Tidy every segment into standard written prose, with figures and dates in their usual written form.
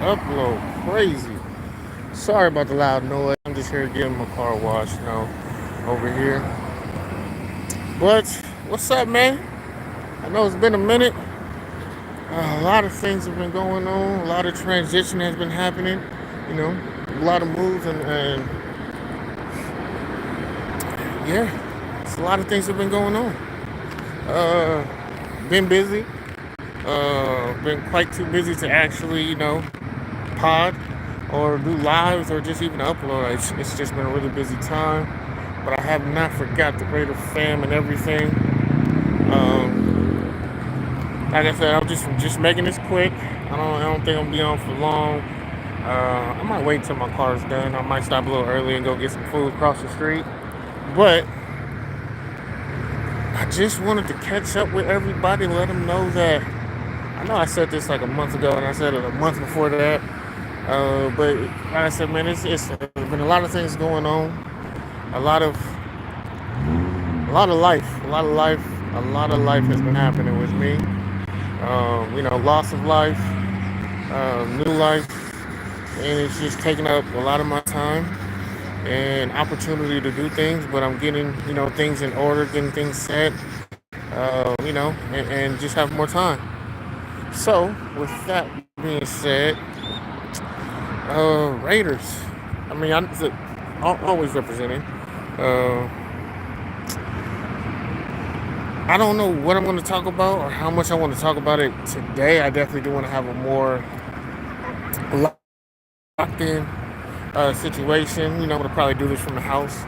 Upload crazy. Sorry about the loud noise. I'm just here getting my car washed, over here. But what's up, man? I know it's been a minute. A lot of things have been going on. A lot of transition has been happening. You know, a lot of moves and yeah, it's a lot of things have been going on. Been busy. Been quite too busy to actually, pod or do lives or just even upload. It's just been a really busy time, but I have not forgot the greater fam and everything. Like I said, I'm just making this quick. I don't think I'll be on for long. I might wait till my car's done. I might stop a little early and go get some food across the street. But I just wanted to catch up with everybody, let them know that I know I said this like a month ago, and I said it a month before that. But like I said, man, it's been a lot of things going on, a lot of a lot of life has been happening with me. Loss of life, new life, and it's just taking up a lot of my time and opportunity to do things. But I'm getting things in order, getting things set, and just have more time. So with that being said, Raiders. I mean, I'm always representing. Uh, I don't know what I'm going to talk about or how much I want to talk about it today. I definitely do want to have a more locked in situation. I'm going to probably do this from the house.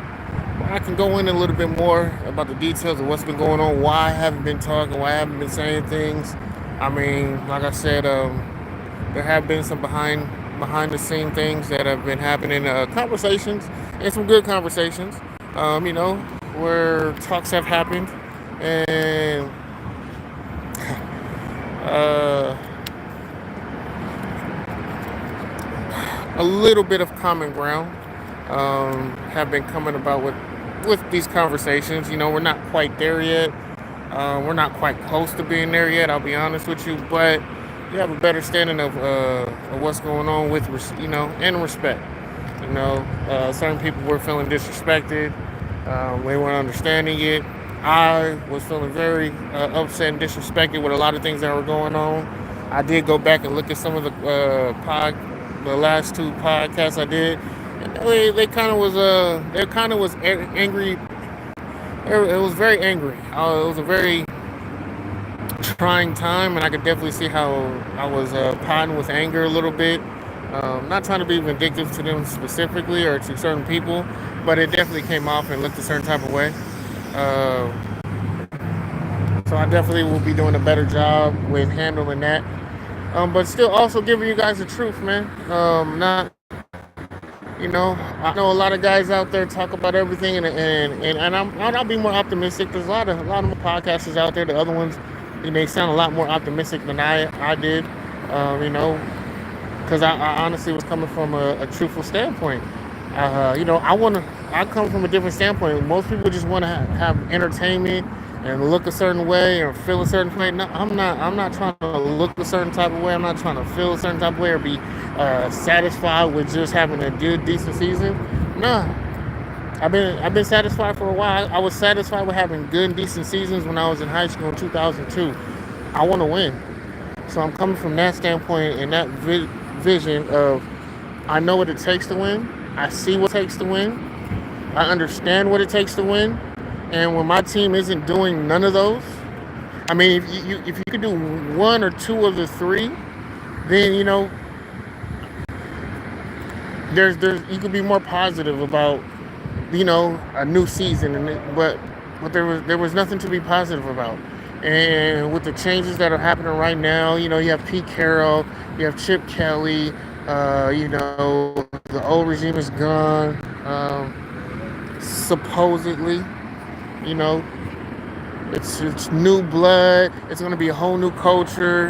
I can go in a little bit more about the details of what's been going on, why I haven't been talking, why I haven't been saying things. I mean, like I said, there have been some behind the scene things that have been happening, conversations and some good conversations. Where talks have happened and uh, a little bit of common ground have been coming about with these conversations. We're not quite there yet. We're not quite close to being there yet. I'll be honest with you, but you have a better standing of what's going on with and respect. Certain people were feeling disrespected. They weren't understanding it. I was feeling very upset and disrespected with a lot of things that were going on. I did go back and look at some of the last two podcasts I did. And they kind of was angry. It was very angry. It was a very trying time, and I could definitely see how I was potting with anger a little bit. Not trying to be vindictive to them specifically or to certain people, but it definitely came off and looked a certain type of way. Uh, so I definitely will be doing a better job with handling that. But still also giving you guys the truth, man. Not, I know a lot of guys out there talk about everything, I'll be more optimistic. There's a lot of podcasters out there. The other ones, they sound a lot more optimistic than I did. Because I honestly was coming from a truthful standpoint. I come from a different standpoint. Most people just want to have entertainment and look a certain way or feel a certain way. No, I'm not. I'm not trying to look a certain type of way. I'm not trying to feel a certain type of way or be satisfied with just having a good, decent season. Nah, I've been satisfied for a while. I was satisfied with having good and decent seasons when I was in high school in 2002. I want to win. So I'm coming from that standpoint and that vision of I know what it takes to win. I see what it takes to win. I understand what it takes to win. And when my team isn't doing none of those, I mean, if you could do one or two of the three, then there's you could be more positive about a new season. But there was nothing to be positive about. And with the changes that are happening right now, you have Pete Carroll, you have Chip Kelly, the old regime is gone, supposedly, you know, it's new blood, it's going to be a whole new culture.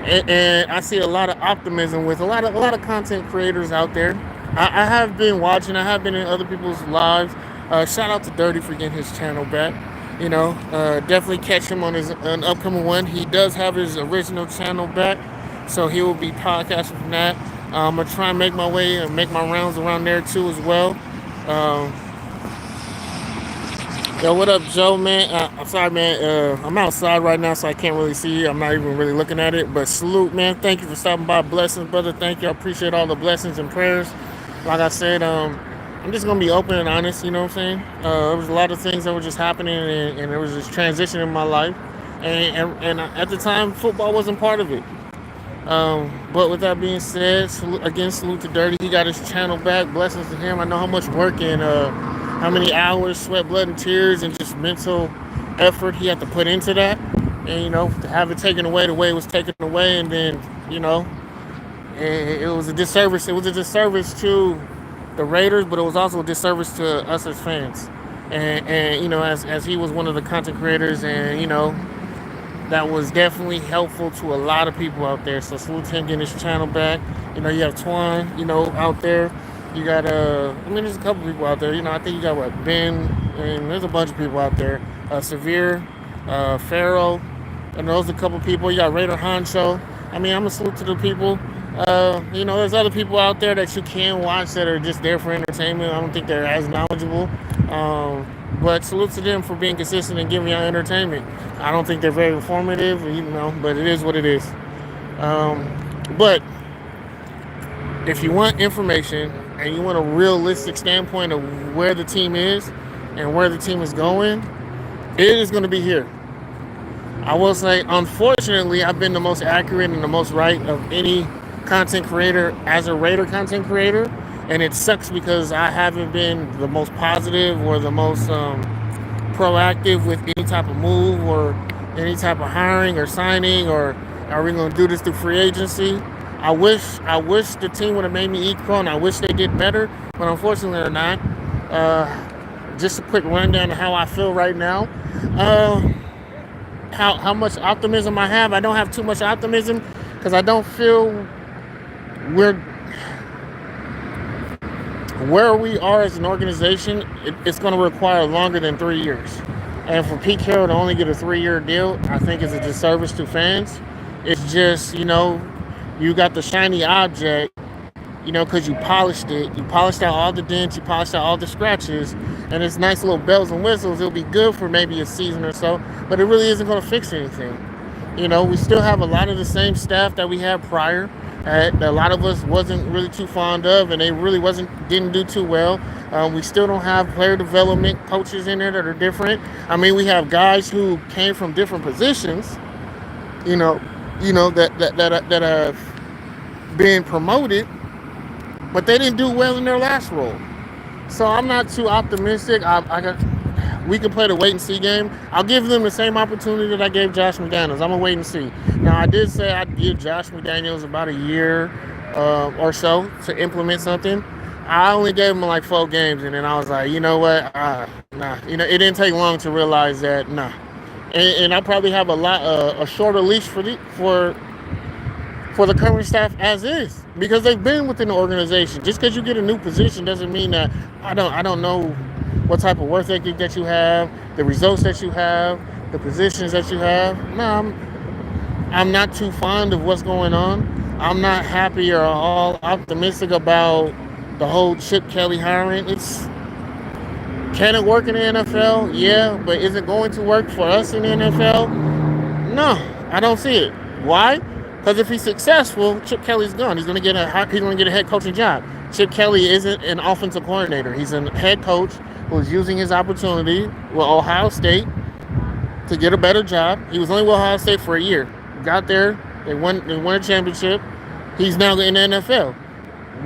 And I see a lot of optimism with a lot of content creators out there. I have been watching. I have been in other people's lives. Shout out to Dirty for getting his channel back. Definitely catch him on his an upcoming one. He does have his original channel back. So he will be podcasting from that. I'm gonna try and make my way and make my rounds around there too as well. Um, Yo, what up, Joe, man? I'm sorry, man. I'm outside right now, so I can't really see you. I'm not even really looking at it. But salute, man. Thank you for stopping by. Blessings, brother. Thank you. I appreciate all the blessings and prayers. Like I said, I'm just gonna be open and honest. You know what I'm saying? There was a lot of things that were just happening, and there was this transition in my life. And at the time, football wasn't part of it. But with that being said, salute to Dirty. He got his channel back. Blessings to him. I know how much work and how many hours, sweat, blood, and tears, and just mental effort he had to put into that. And to have it taken away the way it was taken away, and then it was a disservice. It was a disservice to the Raiders, but it was also a disservice to us as fans. And as he was one of the content creators, and that was definitely helpful to a lot of people out there. So salute to him getting his channel back. You have Twan, out there. You got there's a couple people out there. I think you got Ben, and there's a bunch of people out there. Severe, Pharaoh, and those a couple people. You got Raider Honcho. I'm a salute to the people. There's other people out there that you can watch that are just there for entertainment. I don't think they're as knowledgeable. But salute to them for being consistent and giving y'all entertainment. I don't think they're very informative, but it is what it is. But if you want information and you want a realistic standpoint of where the team is and where the team is going, it is going to be here. I will say, unfortunately, I've been the most accurate and the most right of any content creator as a Raider content creator. And it sucks because I haven't been the most positive or the most proactive with any type of move or any type of hiring or signing, or are we going to do this through free agency? I wish the team would have made me eat crow, and I wish they did better, but unfortunately they're not. Just a quick rundown of how I feel right now. How much optimism I have. I don't have too much optimism because I don't feel where we are as an organization, it's going to require longer than 3 years. And for Pete Carroll to only get a 3-year deal, I think is a disservice to fans. It's just, you got the shiny object, because you polished it. You polished out all the dents, you polished out all the scratches, and it's nice little bells and whistles. It'll be good for maybe a season or so, but it really isn't going to fix anything. We still have a lot of the same staff that we had prior. That a lot of us wasn't really too fond of, and they really didn't do too well. We still don't have player development coaches in there that are different. We have guys who came from different positions, that have been promoted, but they didn't do well in their last role. So I'm not too optimistic. We can play the wait and see game. I'll give them the same opportunity that I gave Josh McDaniels. I'm gonna wait and see. Now I did say I'd give Josh McDaniels about a year or so to implement something. I only gave him like 4 games, and then I was like, you know what? Nah. It didn't take long to realize that nah. And I probably have a shorter leash for the current staff as is, because they've been within the organization. Just because you get a new position doesn't mean that I don't know what type of work ethic that you have, the results that you have, the positions that you have. No, I'm not too fond of what's going on. I'm not happy or all optimistic about the whole Chip Kelly hiring. Can it work in the NFL? Yeah, but is it going to work for us in the NFL? No, I don't see it. Why? Because if he's successful, Chip Kelly's gone. He's going to get a head coaching job. Chip Kelly isn't an offensive coordinator. He's a head coach who's using his opportunity with Ohio State to get a better job. He was only with Ohio State for a year. Got there, they won a championship. He's now in the NFL.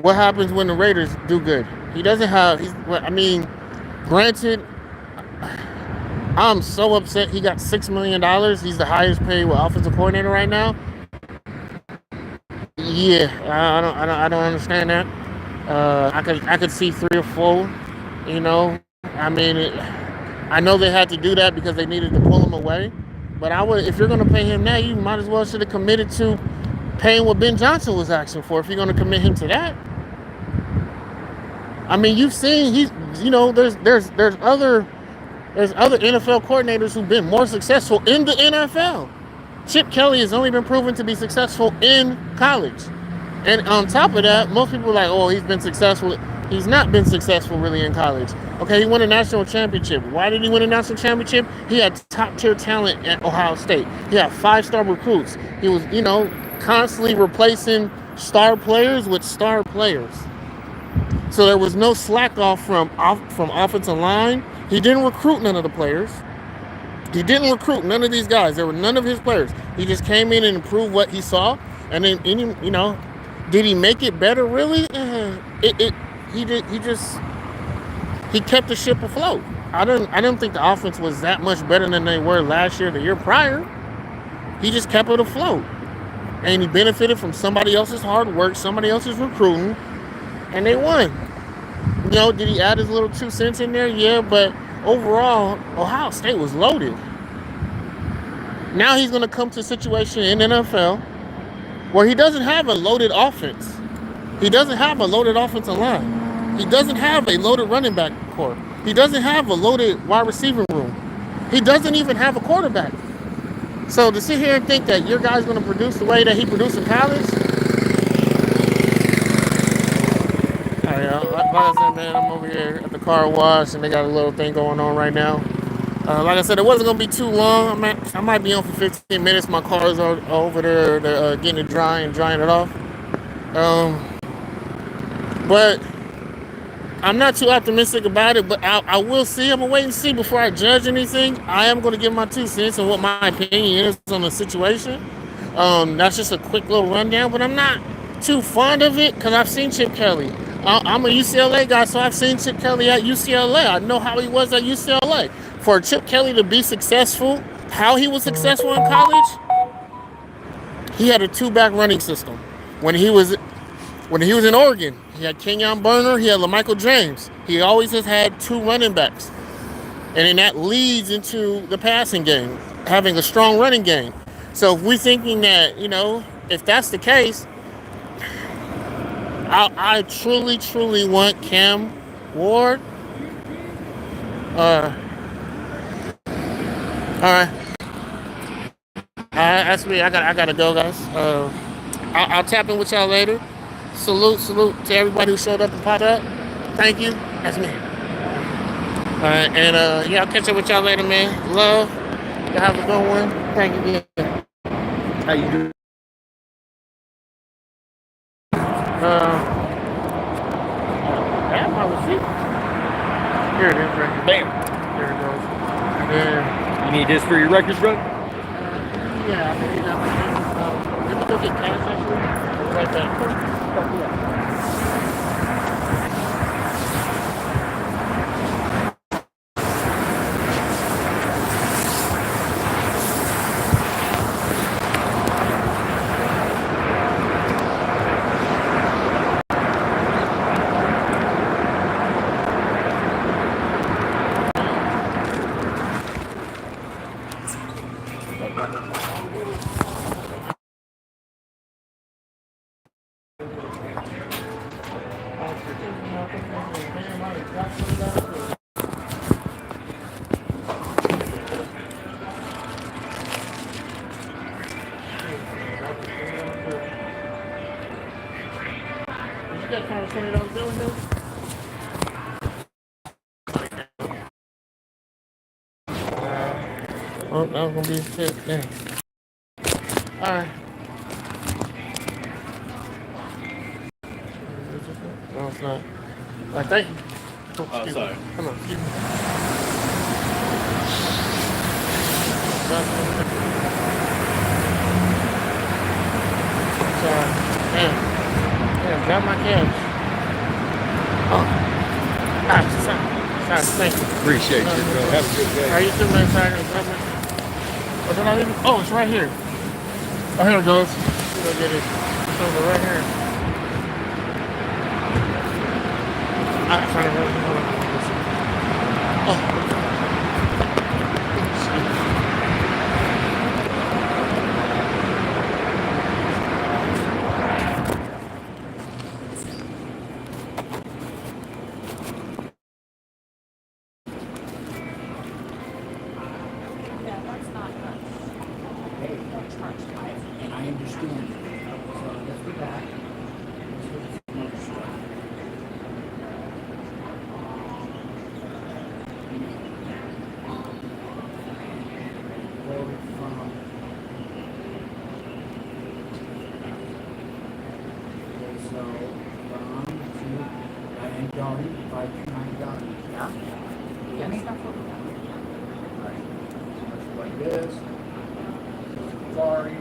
What happens when the Raiders do good? He doesn't have. Granted, I'm so upset. He got $6 million. He's the highest paid offensive coordinator right now. Yeah, I don't understand that. I could see 3 or 4. I know they had to do that because they needed to pull him away. But if you're going to pay him that, you might as well should have committed to paying what Ben Johnson was asking for. If you're going to commit him to that, you've seen there's other NFL coordinators who've been more successful in the NFL. Chip Kelly has only been proven to be successful in college. And on top of that, most people are like, oh, he's been successful. He's not been successful really in college. Okay, he won a national championship. Why did he win a national championship? He had top tier talent at Ohio State. He had 5-star recruits. He was, constantly replacing star players with star players. So there was no slack off from offensive line. He didn't recruit none of the players. He didn't recruit none of these guys. There were none of his players. He just came in and improved what he saw. And then, did he make it better? Really? He kept the ship afloat. I don't think the offense was that much better than they were last year, the year prior. He just kept it afloat, and he benefited from somebody else's hard work, somebody else's recruiting, and they won. Did he add his little 2 cents in there? Yeah, but overall, Ohio State was loaded. Now he's going to come to a situation in NFL where he doesn't have a loaded offense. He doesn't have a loaded offensive line. He doesn't have a loaded running back core. He doesn't have a loaded wide receiver room. He doesn't even have a quarterback. So to sit here and think that your guy's going to produce the way that he produced in college, like I said, man, I'm over here at the car wash and they got a little thing going on right now. Like I said, it wasn't going to be too long. I might be on for 15 minutes. My car is over there. They're getting it dry and drying it off. But I'm not too optimistic about it, but I will see. I'm going to wait and see before I judge anything. I am going to give my 2 cents on what my opinion is on the situation. That's just a quick little rundown, but I'm not too fond of it because I've seen Chip Kelly. I'm a UCLA guy, so I've seen Chip Kelly at UCLA. I know how he was at UCLA. For Chip Kelly to be successful, how he was successful in college, he had a 2-back running system. When he was in Oregon, he had Kenyon Burner, he had LaMichael James. He always has had 2 running backs. And then that leads into the passing game, having a strong running game. So if we're thinking that, if that's the case, I truly, truly want Cam Ward. All right. That's me. I gotta go, guys. I'll tap in with y'all later. Salute to everybody who showed up and popped up. Thank you. That's me. All right, and I'll catch up with y'all later, man. Love. Y'all have a good one. Thank you again. How you doing? I have my receipt. Here it is, right here. Bam. There it goes. Yeah. You need this for your records, bro? Yeah, I think that. Let me go get cash actually. I'll be right back. Oh, that was gonna be shit. Yeah. All right. No, it's not. All right, thank you. Oh, sorry. Come on. Excuse me. Sorry. Damn, grab my cash. Oh. Sorry, thank you. Appreciate you, bro. Have a good day. How you doing, man? Sorry. What's that even? Oh, it's right here. Oh, here it goes. We're gonna get it. It's over right here. I'm trying to hold on. Oh. Like this. Safari.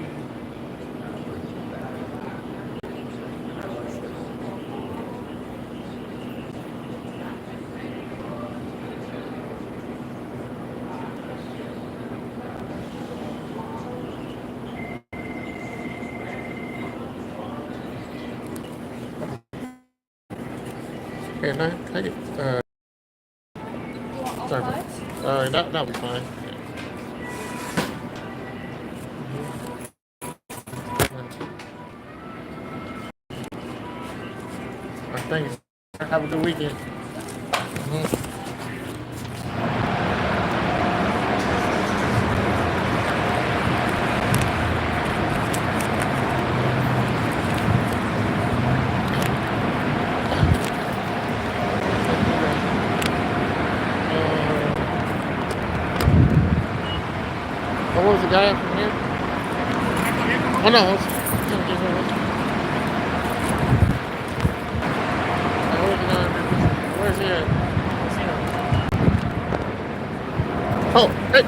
Okay, now can I get sorry, that'll be fine. Thank you. Have a good weekend. What was the guy from here? Oh no. Where's he at? Oh, hey.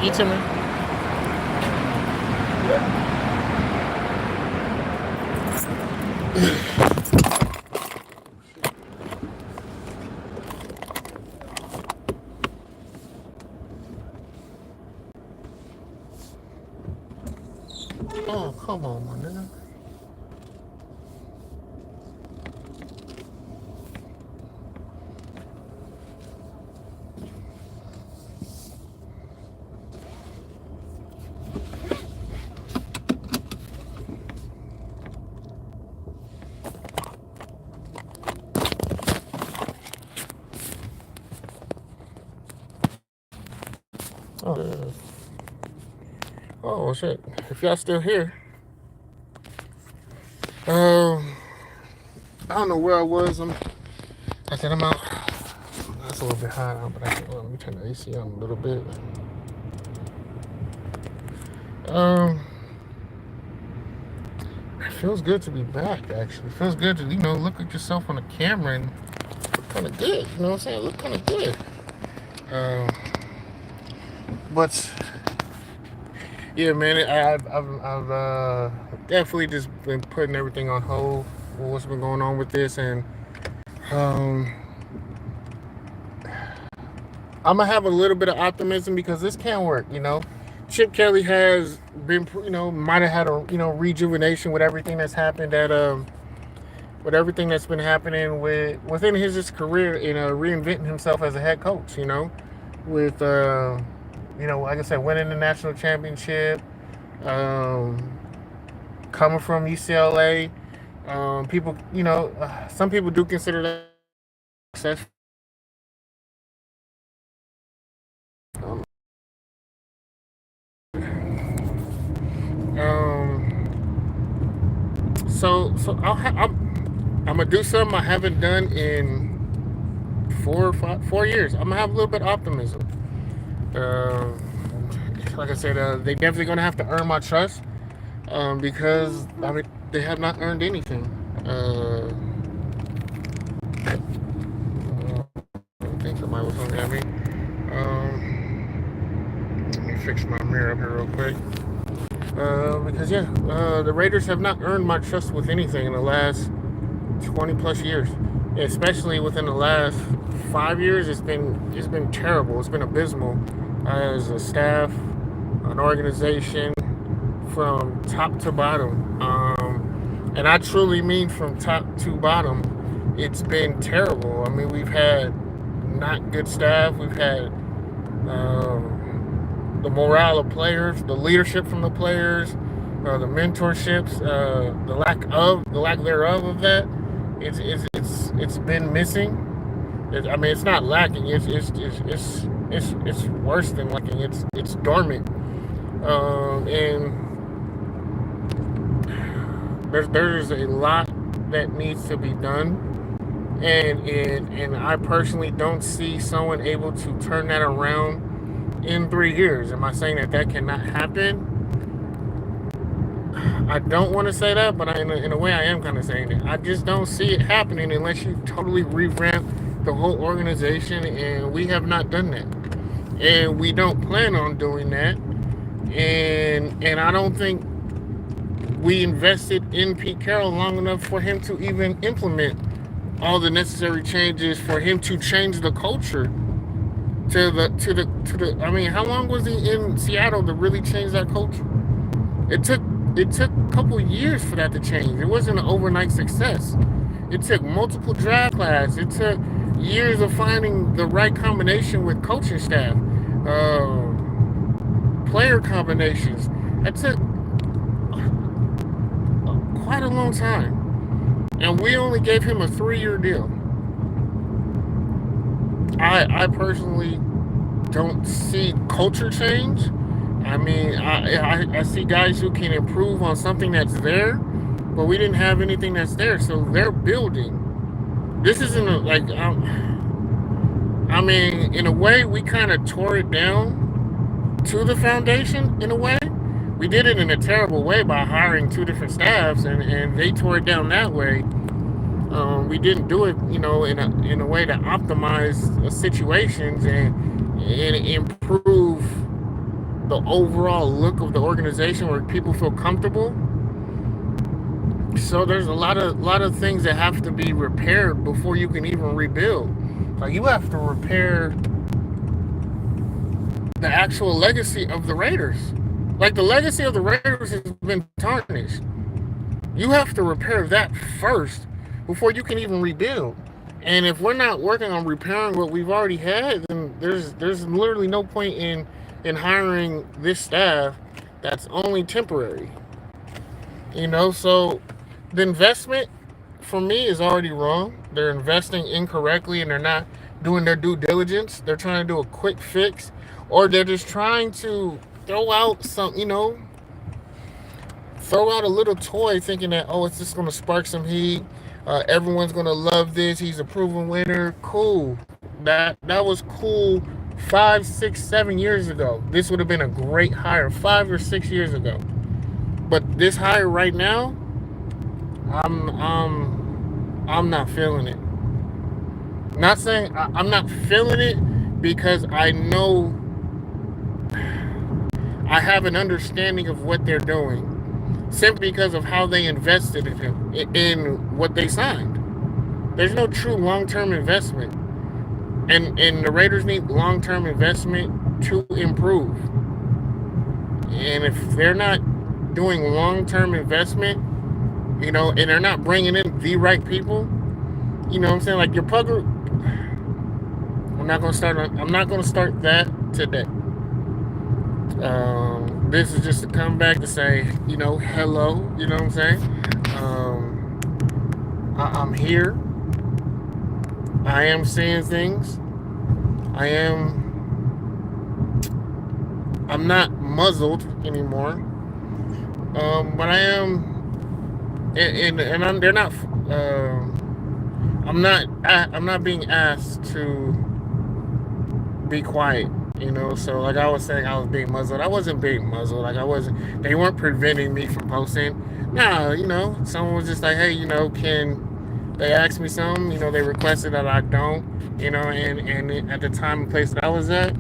You too, man. Oh, come on, my nigga. Oh shit. If y'all still here. I don't know where I was. I said I'm out. That's a little bit hot out, but let me turn the AC on a little bit. It feels good to be back, actually. It feels good to, look at yourself on the camera and look kind of good. You know what I'm saying? Look kind of good. But yeah, man, I've definitely just been putting everything on hold with what's been going on with this, and I'm gonna have a little bit of optimism because this can work. Chip Kelly has been, might have had a, rejuvenation with everything that's happened with everything that's been happening within his career in reinventing himself as a head coach. With like I said, winning the national championship, coming from UCLA. People, some people do consider that success. So I'm gonna do something I haven't done in 4 years. I'm gonna have a little bit of optimism. Like I said, they definitely gonna have to earn my trust because they have not earned anything. I think somebody was looking at me. Let me fix my mirror up here real quick. Because the Raiders have not earned my trust with anything in the last 20 plus years. Especially within the last 5 years, it's been terrible. It's been abysmal as a staff, an organization, from top to bottom. And I truly mean from top to bottom. It's been terrible. I mean, we've had not good staff. We've had the morale of players, the leadership from the players, the mentorships, the lack thereof of that. It's been missing. It's not lacking. It's worse than lacking. It's dormant. And there's a lot that needs to be done, and I personally don't see someone able to turn that around in 3 years. Am I saying that cannot happen? I don't want to say that, but in a way, I am kind of saying it. I just don't see it happening unless you totally revamp the whole organization, and we have not done that, and we don't plan on doing that, and I don't think we invested in Pete Carroll long enough for him to even implement all the necessary changes for him to change the culture to the. I mean, how long was he in Seattle to really change that culture? It took it took a couple years for that to change. It wasn't an overnight success. It took multiple draft classes. It took years of finding the right combination with coaching staff, player combinations. It took quite a long time, and we only gave him a 3-year deal. I personally don't see culture change. I mean, I see guys who can improve on something that's there, but we didn't have anything that's there, so they're building. This isn't I mean, in a way, we kind of tore it down to the foundation. In a way, we did it in a terrible way by hiring two different staffs, and they tore it down that way. We didn't do it, in a way to optimize situations and improve the overall look of the organization where people feel comfortable. So there's a lot of things that have to be repaired before you can even rebuild. Like, you have to repair the actual legacy of the Raiders. Like, the legacy of the Raiders has been tarnished. You have to repair that first before you can even rebuild. And if we're not working on repairing what we've already had, then there's literally no point in hiring this staff that's only temporary. So the investment for me is already wrong. They're investing incorrectly, and they're not doing their due diligence. They're trying to do a quick fix, or they're just trying to throw out throw out a little toy thinking that, oh, it's just going to spark some heat. Everyone's going to love this. He's a proven winner. Cool. That was cool 5, 6, 7 years ago. This would have been a great hire 5 or 6 years ago. But this hire right now, I'm not feeling it. Not saying I'm not feeling it because I know I have an understanding of what they're doing, simply because of how they invested in him, in what they signed. There's no true long-term investment, and the Raiders need long-term investment to improve. And if they're not doing long-term investment, and they're not bringing in the right people, what I'm saying? Like, your Pugger, I'm not gonna start that today. This is just a comeback to say, hello. You know what I'm saying? I'm here. I am seeing things. I'm not muzzled anymore. But I am, and they're not. I'm not being asked to be quiet. So like I was saying, I was being muzzled. I wasn't being muzzled. Like, they weren't preventing me from posting. No, someone was just like, hey, can they asked me something? They requested that I don't. And at the time and place that I was at,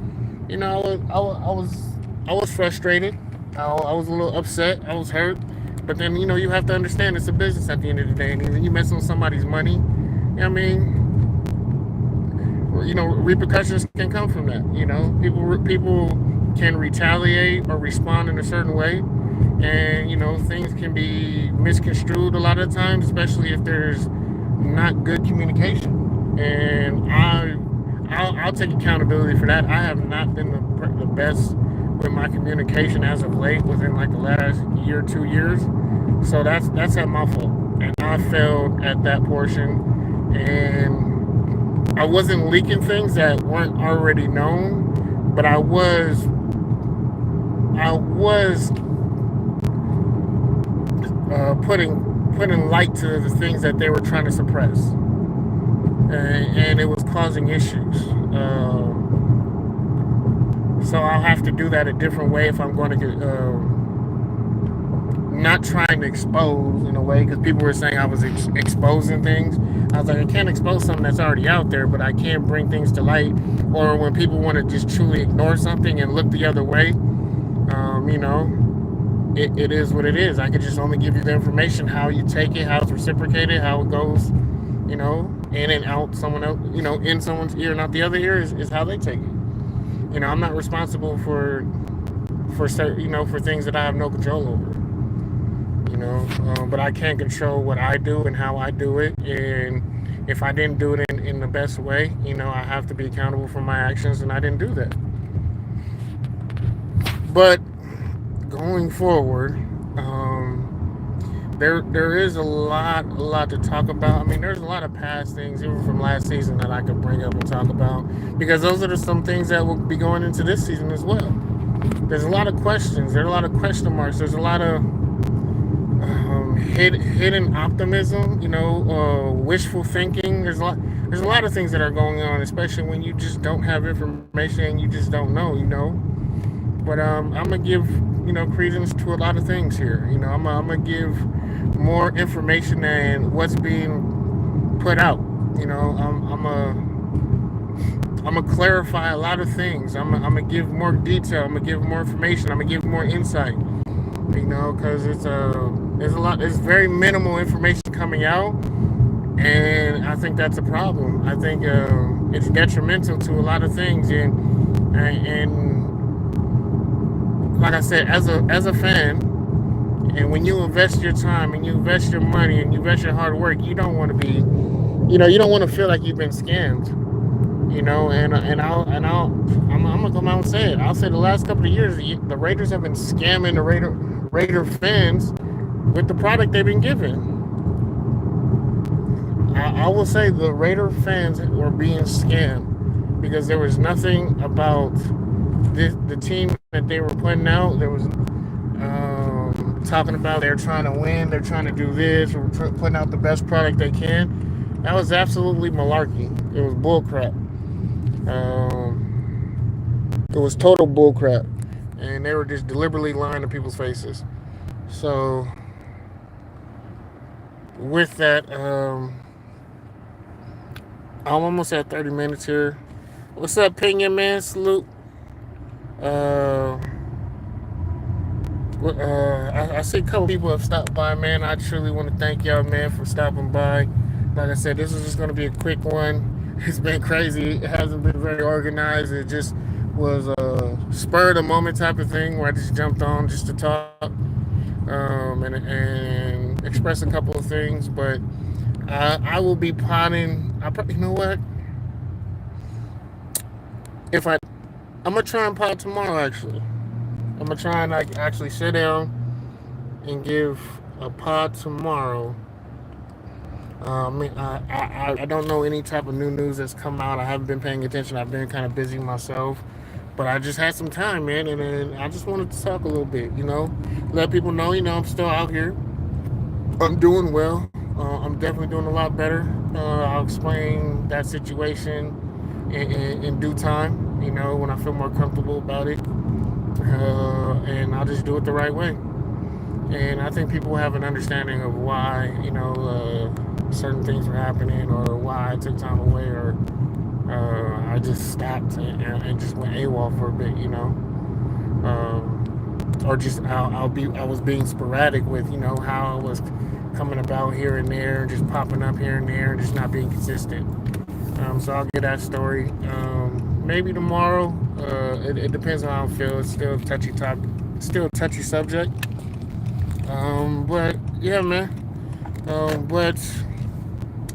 I was frustrated. I was a little upset. I was hurt. But then, you have to understand it's a business at the end of the day. And when you messing with somebody's money, repercussions can come from that. People can retaliate or respond in a certain way, and things can be misconstrued a lot of times, especially if there's not good communication. And I'll take accountability for that. I have not been the best with my communication as of late, within like the last year, 2 years. So that's at my fault, and I failed at that portion. And I wasn't leaking things that weren't already known, but I was putting light to the things that they were trying to suppress, and it was causing issues. So I'll have to do that a different way if I'm going to not trying to expose in a way, because people were saying I was exposing things. I was like, I can't expose something that's already out there, but I can bring things to light. Or when people want to just truly ignore something and look the other way, you know, it is what it is. I could just only give you the information, how you take it, how it's reciprocated, how it goes, you know, in and out someone else, you know, in someone's ear and out the other ear is how they take it. You know, I'm not responsible for certain, you know, for things that I have no control over. You know, but I can control what I do and how I do it. And if I didn't do it in the best way, you know, I have to be accountable for my actions, and I didn't do that. But going forward, there is a lot to talk about. I mean, there's a lot of past things, even from last season, that I could bring up and talk about, because those are some things that will be going into this season as well. There's a lot of questions. There's a lot of question marks. There's a lot of hidden optimism. You know, wishful thinking. There's a lot of things that are going on, especially when you just don't have information and you just don't know. You know, but I'm gonna give, you know, credence to a lot of things here. You know, I'm gonna give more information than what's being put out. You know, I'm gonna clarify a lot of things. I'm gonna give more detail. I'm gonna give more information. I'm gonna give more insight. You know, because there's very minimal information coming out, and I think that's a problem. I think it's detrimental to a lot of things, and like I said, as a fan, and when you invest your time and you invest your money and you invest your hard work, you don't want to be, you know, you don't want to feel like you've been scammed. You know, I'm gonna come out and say it. I'll say the last couple of years, the Raiders have been scamming the Raider fans with the product they've been given. I will say the Raider fans were being scammed, because there was nothing about the team that they were putting out. There was talking about they're trying to win, they're trying to do this, or putting out the best product they can. That was absolutely malarkey. It was bullcrap. It was total bullcrap, and they were just deliberately lying to people's faces. So, with that, I'm almost at 30 minutes here. What's up, Pinion Man? Salute. Uh, I see a couple people have stopped by, man. I truly want to thank y'all, man, for stopping by. Like I said, this is just going to be a quick one. It's been crazy. It hasn't been very organized. It just was a spur of the moment type of thing where I just jumped on just to talk, and express a couple of things. But I will be potting. You know what? I'm gonna try and pot tomorrow. Actually, I'm gonna try and actually sit down and give a pod tomorrow. I don't know any type of new news that's come out. I haven't been paying attention. I've been kind of busy myself, but I just had some time, man, and then I just wanted to talk a little bit. You know, let people know, you know, I'm still out here. I'm doing well. I'm definitely doing a lot better. I'll explain that situation in due time. You know, when I feel more comfortable about it, and I'll just do it the right way. And I think people have an understanding of why, you know, certain things were happening, or why I took time away, or I just stopped and just went AWOL for a bit, you know, or just I was being sporadic with, you know, how I was coming about here and there, just popping up here and there, and just not being consistent. So I'll get that story. Maybe tomorrow. It depends on how I feel. It's still a touchy subject. But yeah, man. But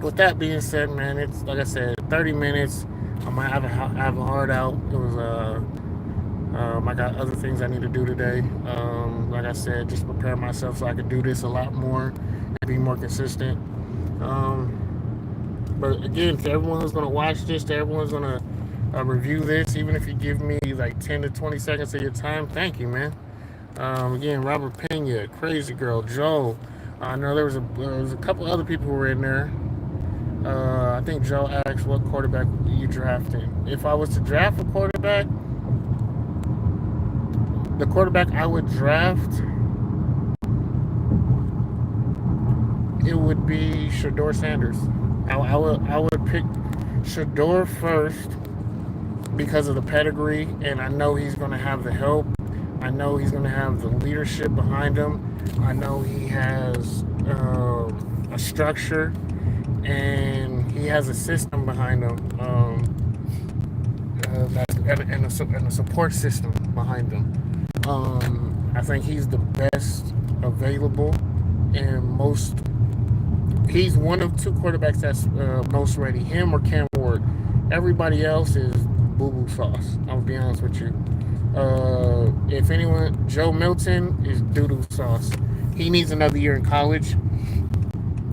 with that being said, man, it's like I said, 30 minutes. I might have a heart out. It was I got other things I need to do today. Like I said, just prepare myself so I can do this a lot more and be more consistent. But again, to everyone who's gonna watch this, to everyone who's gonna review this, even if you give me like 10 to 20 seconds of your time, thank you, man. Again, Robert Pena, Crazy Girl, Joe. I know there was a couple other people who were in there. I think Joe asked what quarterback you drafting. If I was to draft a quarterback, the quarterback I would draft it would be Shador Sanders. I would pick Shador first because of the pedigree, and I know he's going to have the help. I know he's going to have the leadership behind him. I know he has a structure, and he has a system behind him, and a support system behind him. I think he's the best available and most. He's one of two quarterbacks that's most ready. Him or Cam Ward. Everybody else is boo boo sauce. I'll be honest with you. If anyone, Joe Milton is doo doo sauce. He needs another year in college.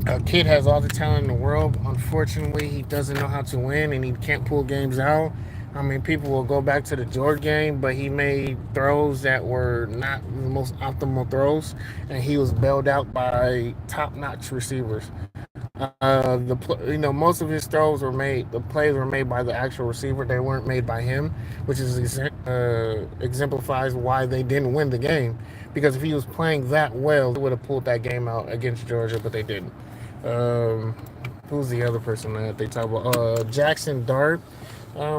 A kid has all the talent in the world. Unfortunately, he doesn't know how to win, and he can't pull games out. I mean, people will go back to the Georgia game, but he made throws that were not the most optimal throws, and he was bailed out by top-notch receivers. Most of his throws were made. The plays were made by the actual receiver. They weren't made by him, which exemplifies why they didn't win the game. Because if he was playing that well, they would have pulled that game out against Georgia, but they didn't. Um, who's the other person that they talk about? Jackson Dart.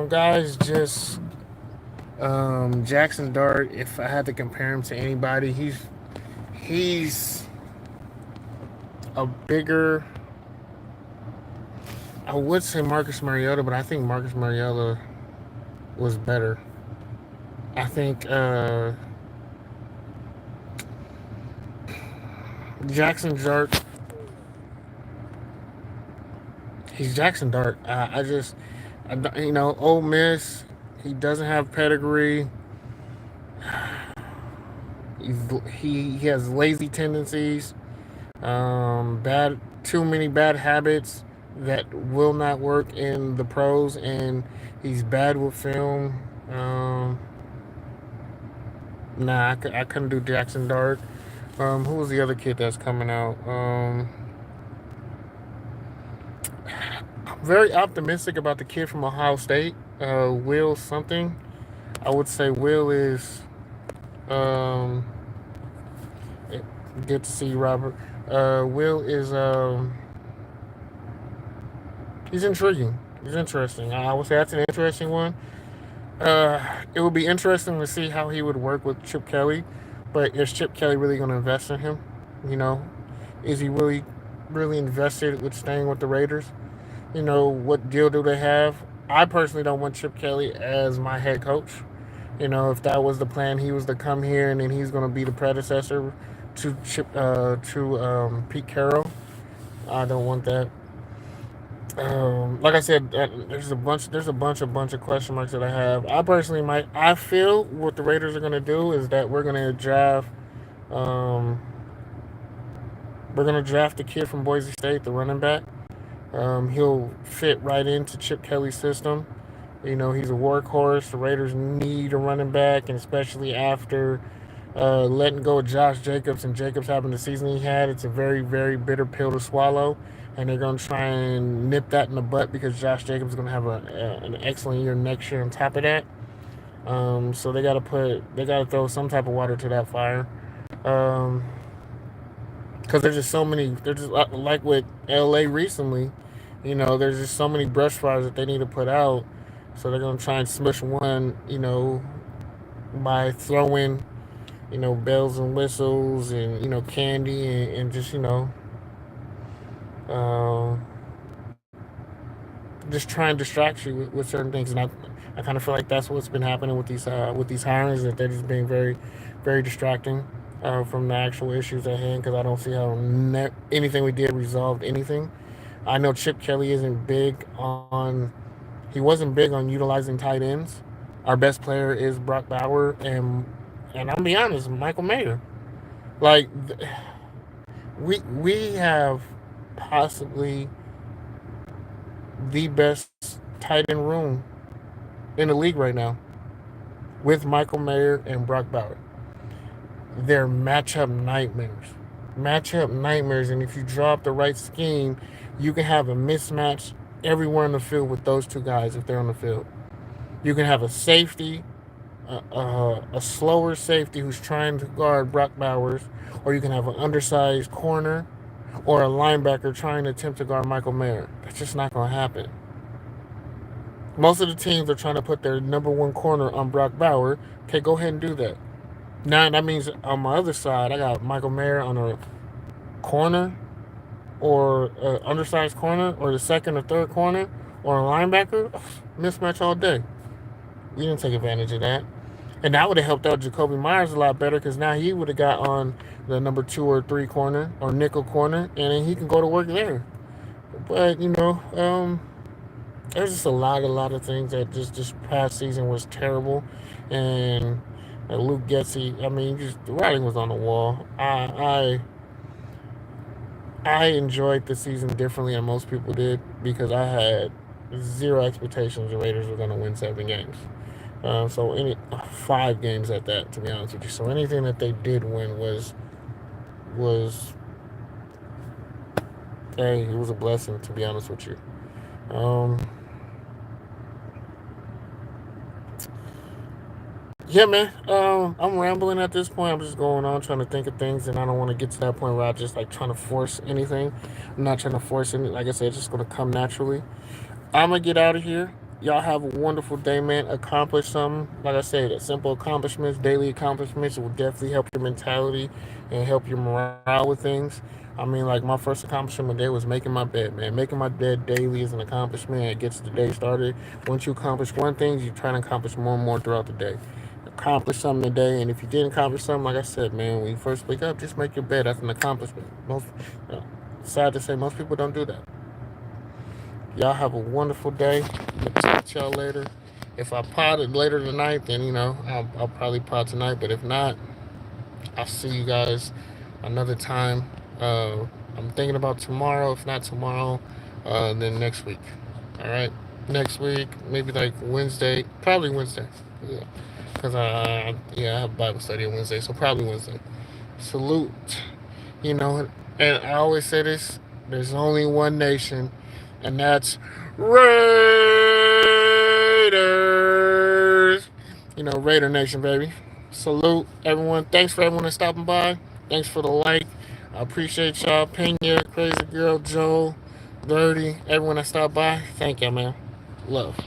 Guys, just Jackson Dart. If I had to compare him to anybody, he's a bigger. I would say Marcus Mariota, but I think Marcus Mariota was better. I think Jackson Dart. He's Jackson Dart. Ole Miss. He doesn't have pedigree. He has lazy tendencies. Too many bad habits that will not work in the pros, and he's bad with film. I couldn't do Jackson Dart. Who was the other kid that's coming out? I'm very optimistic about the kid from Ohio State, Will something. I would say Will is. Um, Good to see you, Robert. Will is. He's intriguing. He's interesting. I would say that's an interesting one. It would be interesting to see how he would work with Chip Kelly, but is Chip Kelly really going to invest in him? You know, is he really, really invested with staying with the Raiders? What deal do they have? I personally don't want Chip Kelly as my head coach. If that was the plan, he was to come here and then he's going to be the predecessor to Pete Carroll. I don't want that. Like I said, there's a bunch of question marks that I have. I personally might. I feel what the Raiders are going to do is that um, we're going to draft the kid from Boise State, the running back. He'll fit right into Chip Kelly's system. He's a workhorse. The Raiders need a running back, and especially after letting go of Josh Jacobs, and Jacobs having the season he had, it's a very, very bitter pill to swallow. And they're going to try and nip that in the butt because Josh Jacobs is going to have an excellent year next year on top of that. So they got to throw some type of water to that fire. Because there's just so many. There's just like with LA recently, there's just so many brush fires that they need to put out. So they're gonna try and smush one, by throwing, bells and whistles and candy and just uh, just try and distract you with certain things. And I kind of feel like that's what's been happening with these hirings, that they're just being very, very distracting from the actual issues at hand. Because I don't see how anything we did resolved anything. I know Chip Kelly he wasn't big on utilizing tight ends. Our best player is Brock Bauer, and I'll be honest, Michael Mayer. Like we have possibly the best tight end room in the league right now with Michael Mayer and Brock Bauer. They're matchup nightmares. Matchup nightmares, and if you draw up the right scheme, you can have a mismatch everywhere on the field with those two guys if they're on the field. You can have a safety, a slower safety who's trying to guard Brock Bowers, or you can have an undersized corner, or a linebacker trying to attempt to guard Michael Mayer. That's just not going to happen. Most of the teams are trying to put their number one corner on Brock Bauer. Okay, go ahead and do that. Now that means on my other side, I got Michael Mayer on a corner or undersized corner or the second or third corner or a linebacker. Mismatch all day. We didn't take advantage of that. And that would have helped out Jacoby Myers a lot better because now he would have got on the number 2 or 3 corner or nickel corner, and then he can go to work there. But, there's just a lot of things that just this past season was terrible. And Luke Getsy, I mean, just the writing was on the wall. I enjoyed the season differently than most people did because I had zero expectations the Raiders were going to win 7 games. So any 5 games at that, to be honest with you. So anything that they did win was hey, it was a blessing, to be honest with you. Yeah, man. I'm rambling at this point. I'm just going on trying to think of things, and I don't want to get to that point where I just like trying to force anything. I'm not trying to force any. Like I said, it's just gonna come naturally. I'm gonna get out of here. Y'all have a wonderful day, man. Accomplish something. Like I said, simple accomplishments, daily accomplishments, it will definitely help your mentality and help your morale with things. I mean, like my first accomplishment today was making my bed, man. Making my bed daily is an accomplishment. It gets the day started. Once you accomplish one thing, you try to accomplish more and more throughout the day. Accomplish something today, and if you didn't accomplish something, like I said, man, when you first wake up, just make your bed. That's an accomplishment. Sad to say, most people don't do that. Y'all have a wonderful day. I'll talk to y'all later. If I pod it later tonight, then I'll probably pod tonight. But if not, I'll see you guys another time. I'm thinking about tomorrow. If not tomorrow, then next week. All right, next week, maybe like Wednesday. Probably Wednesday. Yeah, because I have Bible study on Wednesday, so probably Wednesday. Salute. And I always say this: there's only one nation, and that's Raiders. Raider Nation, baby. Salute, everyone. Thanks for everyone that's stopping by. Thanks for the like. I appreciate y'all. Pena, Crazy Girl, Joel, Dirty, everyone that stopped by. Thank y'all, man. Love.